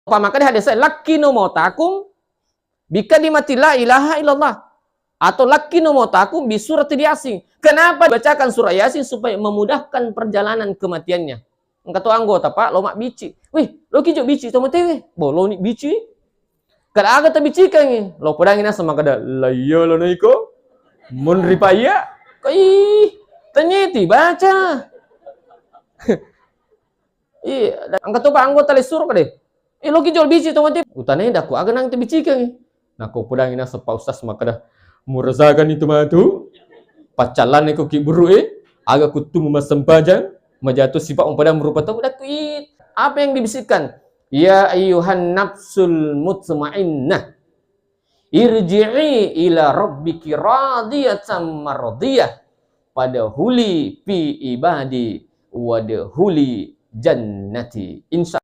Maka di hadis lakinu mautakum bikalimati la ilaha illallah, atau lakinu mautakum bi surati Yasin. Kenapa bacakan surah Yasin? Supaya memudahkan perjalanan kematiannya. Kata anggota, Pak, lo mak bici. Wih, lo kijo bici sama tewe. Lo ni bici. Kada aga ta bici kan. Lo pedangin sama kada la iya lo naiko. Mun ripaya. Ih, tanyeti baca. Iya, angkat Pak anggota le suruh kade. Lo kijol bici sama tewe. Utane dah ku aga nang te bici kan. Nah, ko pedangin sa pausas maka dah murazakan itu matu. Pacalan ko ki buru aga kutu masempajang. Majatuh sifat pada merupa tahu dah kuit. Apa yang dibisikkan? Ya ayyuhan nafsul mutmainnah, irji'i ila rabbiki radiyatan mardiyah, padahuli fi ibadi wadhuli jannati. Insya